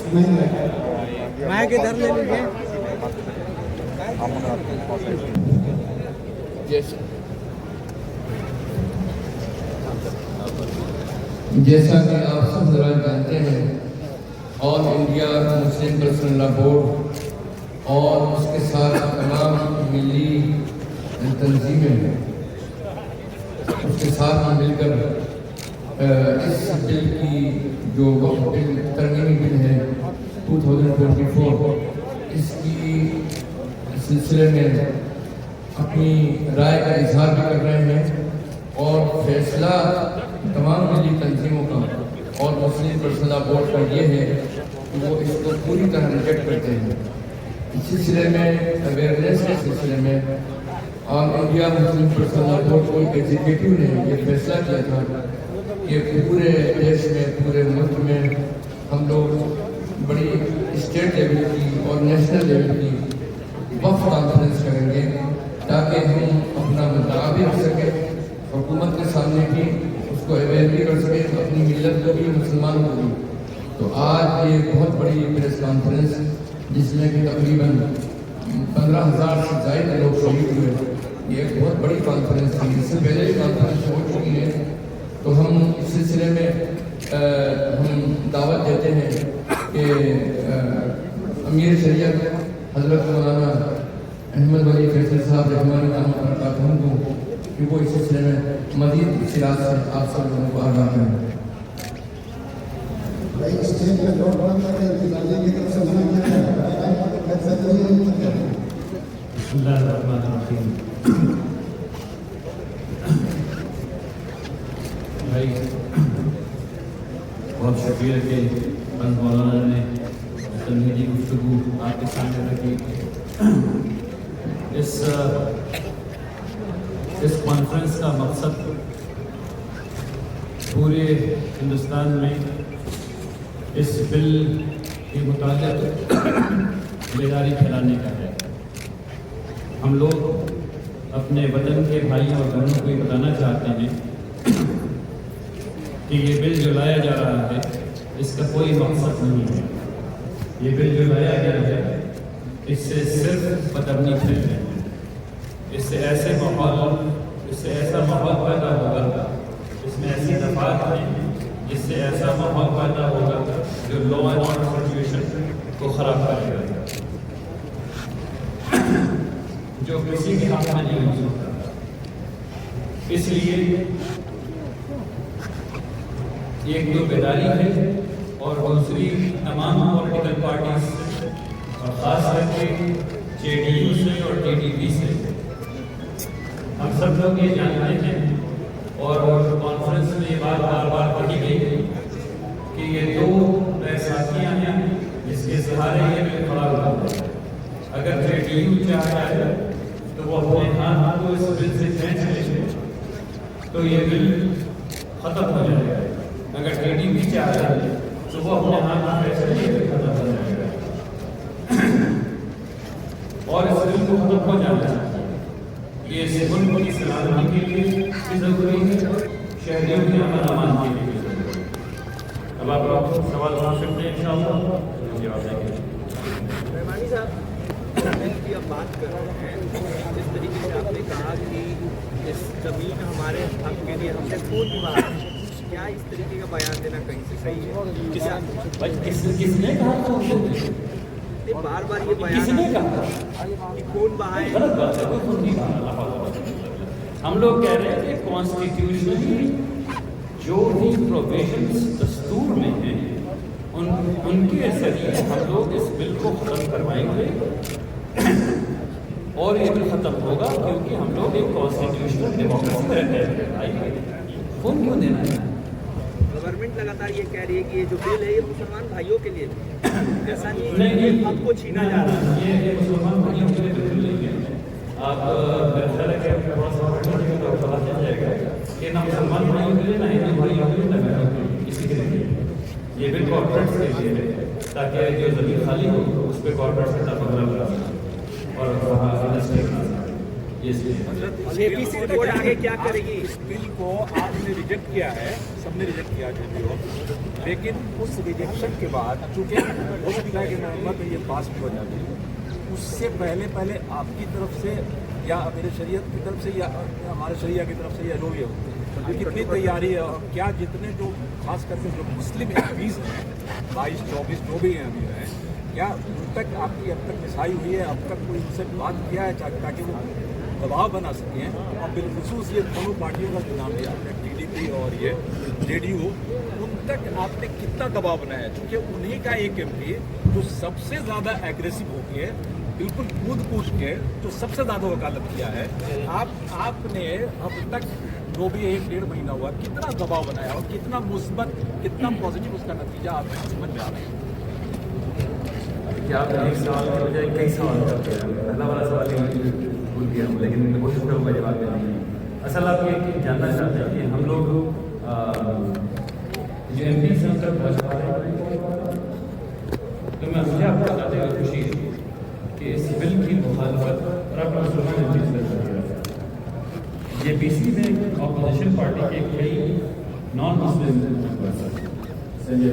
Mic इधर ले लीजिए। जैसा कि आप सब जानते हैं, all India Muslim personal law board और उसके साथ तमाम मिली तंजीमें उसके साथ मिलकर इस बिल की जो बिल तरमीमी बिल है 2024 इसकी सिलसिले में अपनी राय का इजहार भी कर रहे हैं और फैसला तमाम मिली तंजीमों का और मुस्लिम पर्सनल लॉ बोर्ड का ये है कि वो इसको पूरी तरह रिजेक्ट करते हैं। इस सिलसिले में अवेयरनेस के सिलसिले में all India Muslim personal law board को एग्जीक्यूटिव ने ये फैसला किया था कि पूरे देश में पूरे मुल्क में हम लोग बड़ी स्टेट लेवल की और नेशनल लेवल की वक्फ कॉन्फ्रेंस करेंगे ताकि हम अपना मुद्दा भी रख सकें हुकूमत के सामने भी, उसको अवेयर भी कर सकें अपनी मिल्लत को भी, मुसलमान को भी। तो आज ये बहुत बड़ी प्रेस कॉन्फ्रेंस जिसमें कि तकरीबन 15,000 से ज़्यादा लोग शहीद हुए, ये एक बहुत बड़ी कॉन्फ्रेंस थी। इससे पहले भी कॉन्फ्रेंस हो चुकी है। तो हम इस सिलसिले में हम दावत देते हैं कि अमीर शरीयत हज़रत मौलाना अहमद वली फैसल साहब रहमानी नाम बरकातहू को कि वो इस सिलसिले में मज़ीद इख्तिलाफ से आप सब लोगों को आगाह करें। भाई बहुत शुक्रिया कि पंत मौलाना ने तमहीदी गुफ्तगू आपके सामने रखी। इस कॉन्फ्रेंस का मकसद पूरे हिंदुस्तान में इस बिल के मुताबिक बेदारी फैलाने का है। हम लोग अपने वतन के भाइयों और बहनों को ये बताना चाहते हैं कि ये बिल जो लाया जा रहा है इसका कोई मकसद नहीं है। ये बिल जो लाया गया है इससे सिर्फ बदअमनी फैल रही है। इससे ऐसा माहौल पैदा होगा, इसमें ऐसी दफात हैं जिससे ऐसा माहौल पैदा होगा जो लॉ एंड ऑर्डर सिचुएशन को ख़राब करेगा, जो किसी के हाथ में नहीं हो सकता। इसलिए एक तो बेदारी है और दूसरी तमाम पॉलिटिकल पार्टीज और ख़ास करके JDU से और TDP से हम सब लोग ये जानते हैं और कॉन्फ्रेंस में ये बात बार बार कही गई कि ये दो बैसाखियाँ हैं जिसके सहारे ये बिल खड़ा हुआ है। अगर JDU चाह जाए तो वो अपने हाथ को इस बिल से खींच ले तो ये बिल ख़त्म हो जाएगा। अगर TDP चाह जाए तो वो अपने हाथ में खींच ले खत्म हो जाएगा और इस बिल को खत्म हो जाना चाहिए। ये मुल्क की सलामती के लिए भी ज़रूरी है, शहरियों के अमन अमान के लिए भी ज़रूरी है। अब आप सवाल पूछ सकते हैं इंशाअल्लाह, जवाब देंगे। रहमानी साहब की अब बात कर रहे हैं, जिस तरीके से आपने कहा कि इस ज़मीन हमारे हक के लिए हमसे खून की बात है, क्या इस तरीके का बयान देना कहीं से सही है? किसने कहा? बार बार ये बयान कि खून बहाए। गलत बात है, कोई खून नहीं बहा। हम लोग कह रहे हैं कि कॉन्स्टिट्यूशनली जो भी प्रोविजंस दस्तूर में हैं उनके जरिए हम लोग इस बिल को ख़त्म करवाएंगे और ये बिल ख़त्म होगा क्योंकि हम लोग एक कॉन्स्टिट्यूशनल डेमोक्रेसी में रहते हैं। खून क्यों देना है? गवर्नमेंट लगातार ये कह रही है कि ये जो बिल है ये मुसलमान भाइयों के लिए ऐसा नहीं है कि हमको छीना जा रहा है। ये मुसलमान भाइयों के लिए बिल्कुल नहीं है। आप थोड़ा सा तो पता चल जाएगा कि ना मुसलमान भाइयों के लिए, ना हिंदू भाइयों के लिए, ना बहनों के लिए, किसी के लिए। ये बिल कॉर्पोरेट्स के लिए है ताकि जो ज़मीन खाली हो उस पर कॉर्पोरेट्स का बंगला बना और वहाँ इंडस्ट्री बना। ये APC रिपोर्ट आगे क्या करेगी? इस बिल को आप ने रिजेक्ट किया है, सबने रिजेक्ट किया जो, लेकिन उस रिजेक्शन के बाद चूँकि हो सकता है कि नवंबर में ये पास भी हो जाती है, उससे पहले आपकी तरफ से या मेरे शरीयत की तरफ से या हमारे शरिया की तरफ से या जो भी हो, कितनी तैयारी है और क्या जितने जो खास करके जो मुस्लिम एमपीज़ हैं 22-24 जो भी हैं अभी हैं, क्या उन तक आपकी अब तक मिसाई हुई है, अब तक कोई उनसे बात किया है ताकि वो दबाव बना सकें? और बिलखुसूस ये दोनों पार्टियों का जो नाम लिया आपने, टीडीपी और ये जेडीयू, उन तक आपने कितना दबाव बनाया है? क्योंकि उन्हीं का एक एमपी जो सबसे ज़्यादा एग्रेसिव हो के बिल्कुल कूद पूछ के जो सबसे ज़्यादा वकालत किया है, आपने अब तक जो भी 1-1.5 महीना हुआ कितना दबाव बनाया और कितना मुस्बत, कितना पॉजिटिव उसका नतीजा आपको समझ में आ रहा है? क्या आप एक सवाल के बजाय कई सवाल करते हैं? पहला वाला सवाल ही भूल गया हूँ, लेकिन मैं कोशिश करूँगा जवाब देने की। असल आप ये जानना चाहते हैं कि हम लोग जो एम पी से तक पहुँच पा रहे हैं, तो मैं मुझे आपको बताते हुए खुशी है कि इस बिल की मुखालफत रब मुसलमान एम पी से कर रहा है। ये पी सी में अपोजिशन पार्टी के कई नॉन मुस्लिम संजय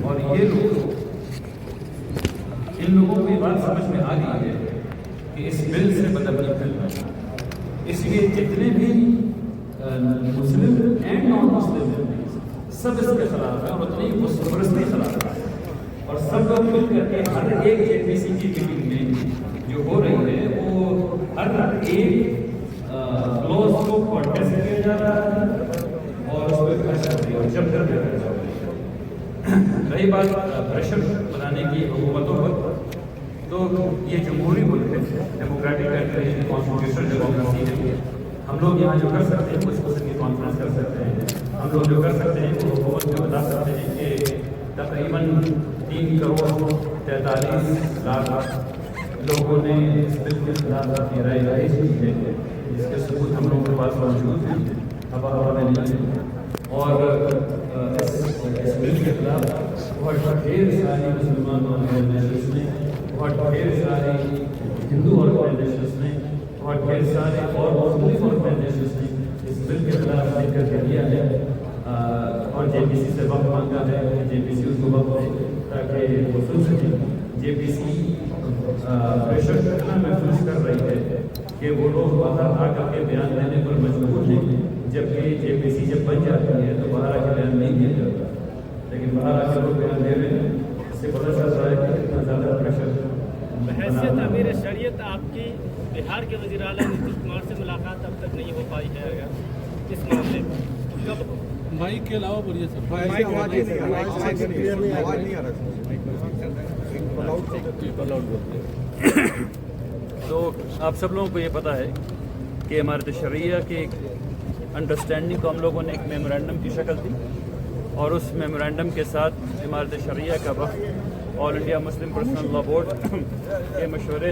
और ये लोग, इन लोगों को ये बात समझ में आ गई है कि इस बिल से बदबली फैल रहा है, इसलिए जितने भी मुस्लिम एंड नॉन मुस्लिम सब इसके खिलाफ है और उतनी मुस्तबरस्ती खिलाफ है, और सब लोग मिल करके हर एक जेपीसी की मीटिंग में जो हो रही है वो हर एक क्लॉज को कॉन्टेस्ट किया जा रहा है और उस पर खर्च कर रही है और जब कर रही है। रही बात प्रेशर बनाने की हुकूमतों पर, तो ये जमहूरी मुल्क है, डेमोक्रेटिक कंट्री है, कॉन्स्टिट्यूशनल डेमोक्रेसी है। हम लोग यहाँ जो कर सकते हैं कुछ किस्म की कॉन्फ्रेंस कर सकते हैं, हम लोग जो कर सकते हैं वो हुकूमत को बता सकते हैं कि तकरीबन 3 करोड़ 43 लाख लोगों ने इस बिल के खिलाफ अपनी राय जाहिर की है, जिसके सबूत हम लोगों के पास मौजूद हैं, हवा में नहीं है। और इस बिल के खिलाफ बहुत ढेर सारी मुसलमान ऑर्गेनाइजेशंस ने, बहुत ढेर सारी हिंदू ऑर्गेनाइजेशंस ने, बहुत ढेर सारे और मुस्लिम ऑर्गेनाइजेशंस ने इस बिल के खिलाफ लिखकर दिया है और जेपीसी से वक्त मांगा है कि जेपीसी उसको वक्त दे ताकि वो सुन सकें। जेपीसी प्रेशर इतना महसूस कर रही है कि वो लोग बाहर आकर के बयान देने पर मजबूर हैं, जबकि जेपीसी जब बन जाती है तो बाहर आकर बयान नहीं दिया जाता, लेकिन बाहर आकर लोग बयान दे रहे हैं। इससे पता चल रहा है कि कितना ज़्यादा प्रेशर। हैसियत अमीर शरीयत आपकी बिहार के वज़ीर आला नीतीश कुमार से मुलाकात अब तक नहीं हो पाई है, अगर इस मामले में कब माइक के अलावा बोलिए सर। तो आप सब लोगों को ये पता है कि इमारत शरिया की अंडरस्टैंडिंग को हम लोगों ने एक मेमोरेंडम की शक्ल दी और उस मेमोरेंडम के साथ इमारत शरिया का वक्त all India Muslim personal law board के मशवरे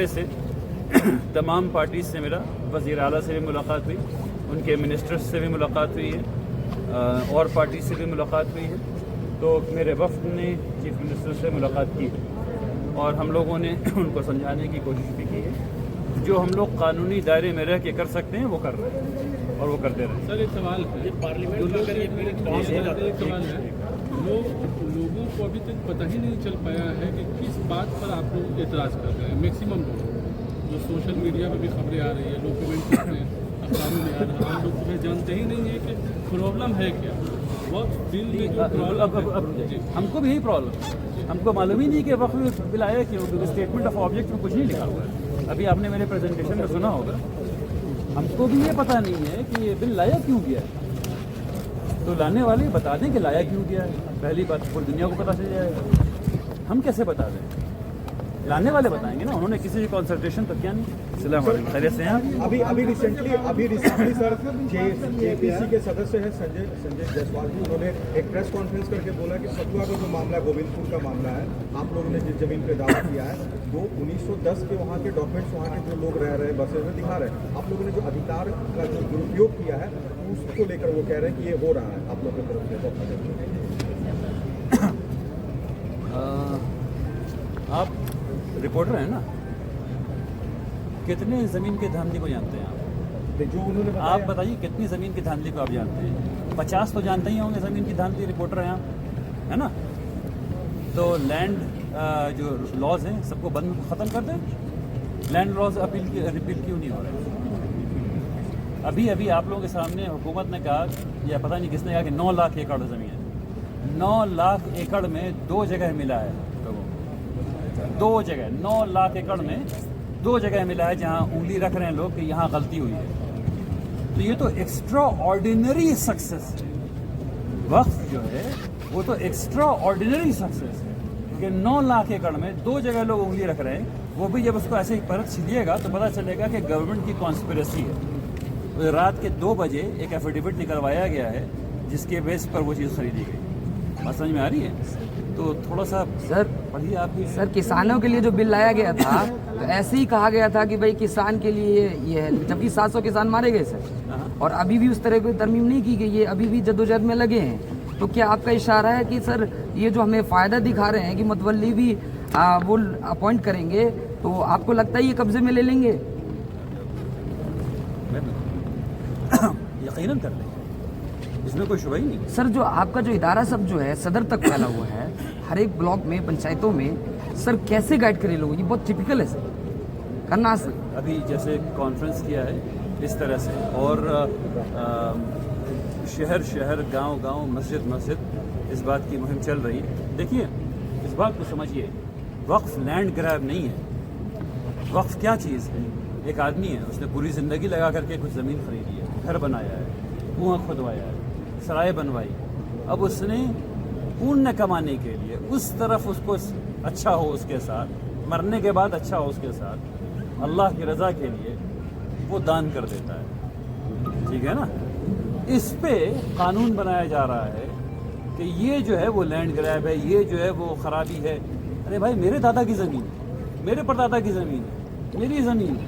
से तमाम पार्टी से मेरा वज़ीर आला से भी मुलाकात हुई, उनके मिनिस्टर्स से भी मुलाकात हुई है और पार्टी से भी मुलाकात हुई है। तो मेरे वफ़द ने चीफ मिनिस्टर से मुलाकात की और हम लोगों ने उनको समझाने की कोशिश भी की है। जो हम लोग कानूनी दायरे में रह के कर सकते हैं वो कर रहे हैं और वो करते रहे। सर एक सवाल है, ये पार्लियामेंट में अगर ये बिल पास हो जाता एक सवाल है, लोगों को अभी तक पता ही नहीं चल पाया है कि किस बात पर आप लोग एतराज़ कर रहे हैं। मैक्सिमम लोग जो सोशल मीडिया पर भी खबरें आ रही है, लोग कमेंट कर रहे हैं, अखबारों में आ रहा है, हम लोग तुम्हें जानते ही नहीं है कि प्रॉब्लम है क्या। वक्त बिल में जो प्रॉब्लम, हमको भी यही प्रॉब्लम, हमको मालूम ही नहीं कि वक्त बिल आया क्यों, क्योंकि स्टेटमेंट ऑफ ऑब्जेक्ट में कुछ नहीं लिखा हुआ है। अभी आपने मेरे प्रेजेंटेशन में सुना होगा, हमको भी ये पता नहीं है कि ये बिल लाया क्यों गया है। तो लाने वाले बता दें कि लाया क्यों गया है, पहली बात पूरी दुनिया को पता चल जाएगा। हम कैसे बता दें, लाने वाले बताएंगे ना, उन्होंने किसी भी कंसल्टेशन तो क्या नहीं। खैरियत से हैं। अभी रिसेंटली सर जेपीसी के सदस्य हैं संजय जायसवाल जी, उन्होंने एक प्रेस कॉन्फ्रेंस करके बोला कि सतुआ का जो मामला गोविंदपुर का मामला है, आप लोगों ने जिस जमीन पे दावा किया है वो 1910 के वहाँ के डॉक्यूमेंट्स वहाँ के जो लोग रह रहे हैं बसे में दिखा रहे हैं। आप लोगों ने जो अधिकार का जो दुरुपयोग किया है उसको लेकर वो कह रहे हैं कि ये हो रहा है आप लोगों की तरफ से। आप रिपोर्टर हैं ना, कितने ज़मीन के धांधली को जानते हैं जो उन्होंने आप? आप बताइए कितनी ज़मीन की धांधली को आप जानते हैं? 50 तो जानते ही होंगे ज़मीन की धांधली, रिपोर्टर हैं आप, है ना? तो लैंड जो लॉज हैं सबको बंद ख़त्म कर दें। लैंड लॉज रिपील क्यों नहीं हो रहे? अभी अभी आप लोगों के सामने हुकूमत ने कहा, या पता नहीं किसने कहा कि 9 लाख एकड़ ज़मीन है। 9 लाख एकड़ में 2 जगह मिला है लोगों को, 2 जगह 9 लाख एकड़ में 2 जगह मिला है जहां उंगली रख रहे हैं लोग कि यहां गलती हुई है। तो ये तो एक्स्ट्रा ऑर्डिनरी सक्सेस है। वक्फ जो है वो तो एक्स्ट्रा ऑर्डिनरी सक्सेस है कि 9 लाख एकड़ में 2 जगह लोग उंगली रख रहे हैं। वो भी जब उसको ऐसे ही परत छिलिएगा तो पता चलेगा कि गवर्नमेंट की कॉन्स्पिरेसी है। रात के 2 बजे एक एफिडेविट निकलवाया गया है जिसके बेस पर वो चीज़ खरीदी गई। बात समझ में आ रही है? तो थोड़ा सा सर पढ़िए आप भी। सर, किसानों के लिए जो बिल लाया गया था तो ऐसे ही कहा गया था कि भाई किसान के लिए ये है, जबकि 700 किसान मारे गए सर, और अभी भी उस तरह की तरमीम नहीं की गई है, अभी भी जद्दोजहद में लगे हैं। तो क्या आपका इशारा है कि सर ये जो हमें फ़ायदा दिखा रहे हैं कि मतवल्ली भी वो अपॉइंट करेंगे, तो आपको लगता है ये कब्जे में ले लेंगे? यकीनन कर लेंगे, इसमें कोई शुबह ही नहीं। सर जो आपका जो इदारा सब जो है सदर तक फैला हुआ है, हर एक ब्लॉक में, पंचायतों में, सर कैसे गाइड करे लोग? ये बहुत टिपिकल है सर, करना सर। अभी जैसे कॉन्फ्रेंस किया है इस तरह से, और शहर शहर गांव गांव मस्जिद मस्जिद इस बात की मुहिम चल रही है। देखिए इस बात को समझिए, वक्फ लैंड ग्रैब नहीं है। वक्फ क्या चीज़ है? एक आदमी है, उसने पूरी ज़िंदगी लगा करके कुछ ज़मीन खरीदी है, घर बनाया है, कुआं खुदवाया है, सराय बनवाई। अब उसने पुण्य कमाने के लिए उस तरफ उसको अच्छा हो उसके साथ, मरने के बाद अच्छा हो उसके साथ, अल्लाह की रज़ा के लिए वो दान कर देता है। ठीक है ना? इस पे कानून बनाया जा रहा है कि ये जो है वो लैंड ग्रैब है, ये जो है वो खराबी है। अरे भाई मेरे दादा की ज़मीन है, मेरे परदादा की ज़मीन है, मेरी ज़मीन है,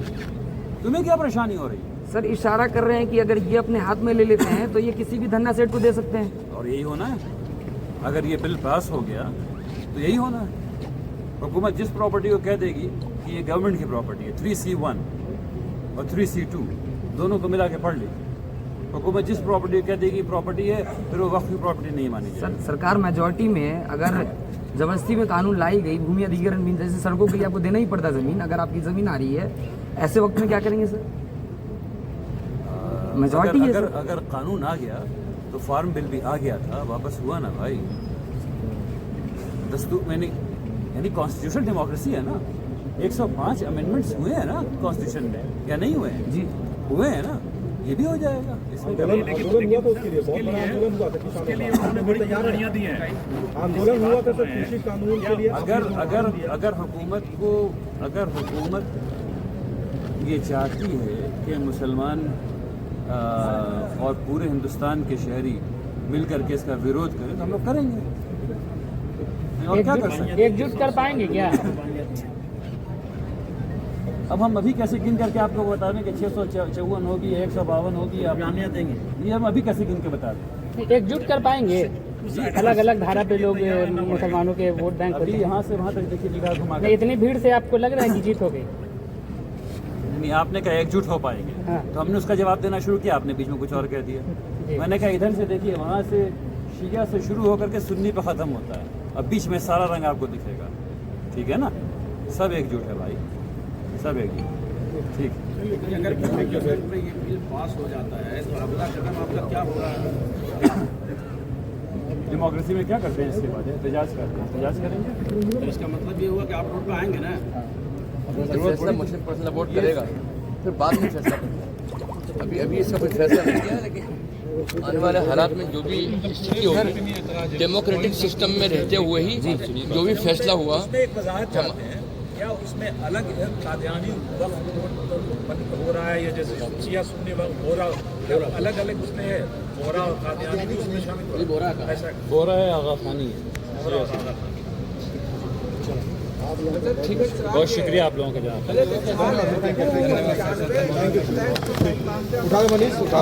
तुम्हें क्या परेशानी हो रही है? सर इशारा कर रहे हैं कि अगर ये अपने हाथ में ले लेते हैं तो ये किसी भी धन्ना सेठ को दे सकते हैं, और यही होना है। अगर ये बिल पास हो गया तो यही होना है। हुकूमत जिस प्रॉपर्टी को कह देगी कि ये गवर्नमेंट की प्रॉपर्टी है, 3C1 और 3C2 दोनों को मिला के पढ़ लीजिए। हुकूमत जिस प्रॉपर्टी को कह देगी प्रॉपर्टी है, फिर वो वक्फ की प्रॉपर्टी नहीं मानी जाएगी। सर सरकार मेजॉरिटी में अगर जबरदस्ती में कानून लाई गई, भूमि अधिग्रहण भी, जैसे सड़कों के लिए आपको देना ही पड़ता ज़मीन, अगर आपकी ज़मीन आ रही है, ऐसे वक्त में क्या करेंगे सर? मेजॉरिटी है अगर सर। अगर कानून आ गया तो फार्म बिल भी आ गया था, वापस हुआ ना भाई। दस्तूर में नहीं, यानी कॉन्स्टिट्यूशनल डेमोक्रेसी है ना। 105 अमेंडमेंट्स हुए हैं ना कॉन्स्टिट्यूशन में, या नहीं हुए हैं? जी हुए हैं ना, ये भी हो जाएगा। इसमें आंदोलन हुआ था, उसके लिए बहुत बड़ा आंदोलन हुआ था, किसानों का आंदोलन हुआ था सर कृषि कानून के लिए। अगर हुकूमत ये चाहती है कि मुसलमान और पूरे हिंदुस्तान के शहरी मिल करके इसका विरोध करें तो हम लोग करेंगे, और क्या कर सकते हैं? एकजुट कर पाएंगे क्या? अब हम अभी कैसे गिन करके आपको बता दें कि 654 होगी, 152 होगी, आप जानिए, ये हम अभी कैसे गिन के बता दें? एकजुट कर पाएंगे? अलग अलग धारा पे लोग मुसलमानों के वोट बैंक अभी यहाँ से वहाँ तक देखिए निगाह घुमा नहीं, इतनी भीड़ से आपको लग रहा है कि जीत हो गई? नहीं, आपने कहा एकजुट हो पाएंगे, हाँ। तो हमने उसका जवाब देना शुरू किया, आपने बीच में कुछ और कह दिया। मैंने कहा इधर से देखिए, वहाँ से शिया से शुरू होकर के सुन्नी पे ख़त्म होता है, अब बीच में सारा रंग आपको दिखेगा। ठीक है ना? सब एकजुट है भाई, सब एकजुट। ठीक है। अगर ये बिल पास हो जाता है तो अगला कदम आपका क्या होगा? डेमोक्रेसी में क्या करते हैं इसके बाद? एहतजाज करते हैं, एहतजाज करेंगे। तो इसका मतलब ये हुआ कि आप रोड पर आएंगे ना? फैसला मुस्लिम पर्सनल वोट करेगा, फिर बाद में फैसला करेगा। अभी इसका कोई फैसला नहीं किया है, लेकिन आने वाले हालात में जो भी स्थिति होगी, डेमोक्रेटिक सिस्टम में रहते हुए ही जो भी फैसला हुआ, उसमें एक वजाहत चाहते हैं क्या उसमें अलग कादियानी वक्त हो रहा है, या जैसे शिया सुन्नी वक्त हो रहा, अलग अलग उसमें है बोरा और कादियानी भी उसमें शामिल हो रहा है? ऐसा बोरा है, आगा खानी है। बोरा और आगा खानी। बहुत शुक्रिया आप लोगों का जनाब। उठा मनीष, उठा।